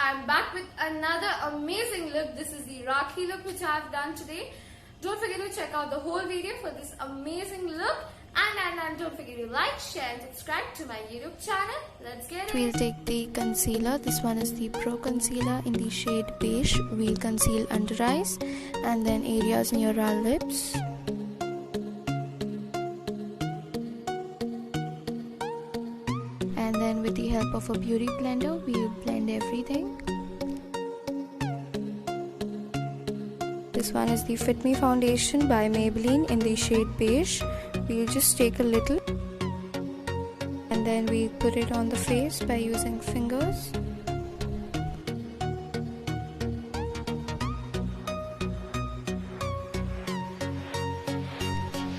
I'm back with another amazing look. This is the Rakhi look which I have done today. Don't forget to check out the whole video for this amazing look. And don't forget to like, share and subscribe to my YouTube channel. Let's get it. We'll take the concealer. This one is the Pro Concealer in the shade Beige. We'll conceal under eyes and then areas near our lips. And then with the help of a beauty blender, we'll blend everything. This one is the Fit Me foundation by Maybelline in the shade Beige. We'll just take a little and then we put it on the face by using fingers.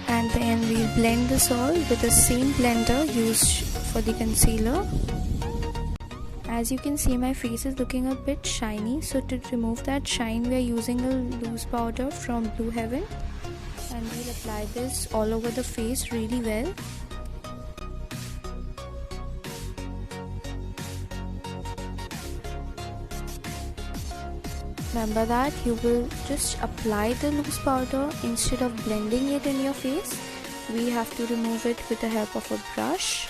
And then we'll blend this all with the same blender used for the concealer. As you can see, my face is looking a bit shiny, so to remove that shine we are using a loose powder from Blue Heaven, and we'll apply this all over the face really well. Remember that you will just apply the loose powder instead of blending it in your face. We have to remove it with the help of a brush.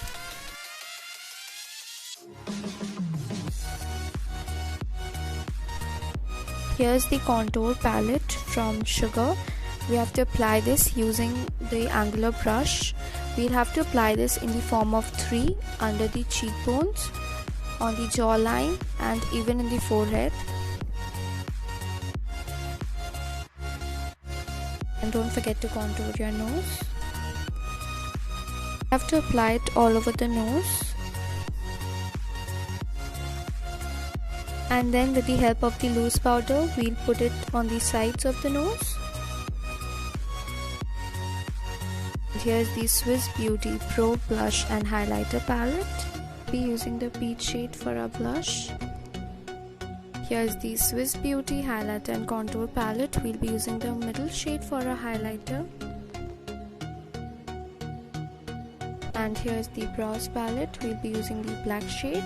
Here's the contour palette from Sugar. We have to apply this using the angular brush. We'll have to apply this in the form of 3 under the cheekbones, on the jawline and even in the forehead. And don't forget to contour your nose. You have to apply it all over the nose. And then with the help of the loose powder, we'll put it on the sides of the nose. Here's the Swiss Beauty Pro Blush and Highlighter Palette. We'll be using the peach shade for our blush. Here's the Swiss Beauty Highlighter and Contour Palette. We'll be using the middle shade for our highlighter. And here's the Brows Palette. We'll be using the black shade.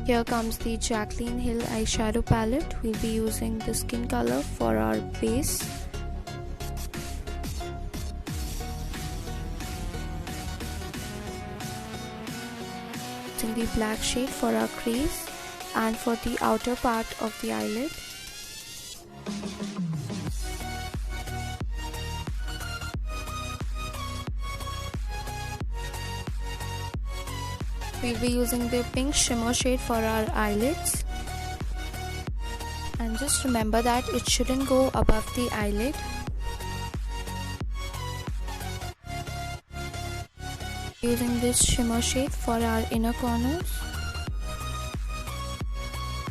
Here comes the Jaclin Hill eyeshadow palette. We'll be using the skin color for our base. Using the black shade for our crease and for the outer part of the eyelid. We'll be using the pink shimmer shade for our eyelids, and just remember that it shouldn't go above the eyelid. Using this shimmer shade for our inner corners.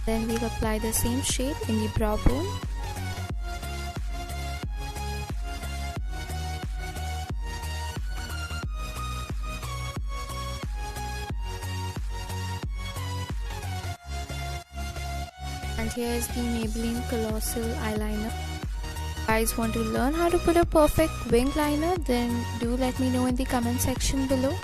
Then we'll apply the same shade in the brow bone. And here is the Maybelline Colossal eyeliner. If you guys want to learn how to put a perfect wing liner, then do let me know in the comment section below.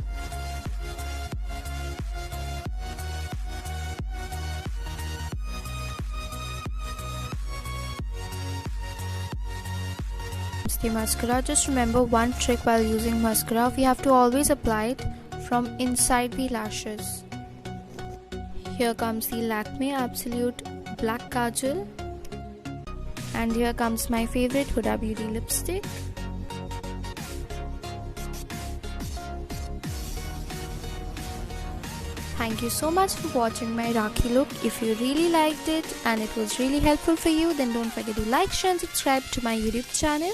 The mascara. Just remember one trick while using mascara. We have to always apply it from inside the lashes. Here comes the Lakme Absolute Black Kajal, and here comes my favorite Huda Beauty lipstick. Thank you so much for watching my Rakhi look. If you really liked it and it was really helpful for you, then don't forget to like, share and subscribe to my YouTube channel.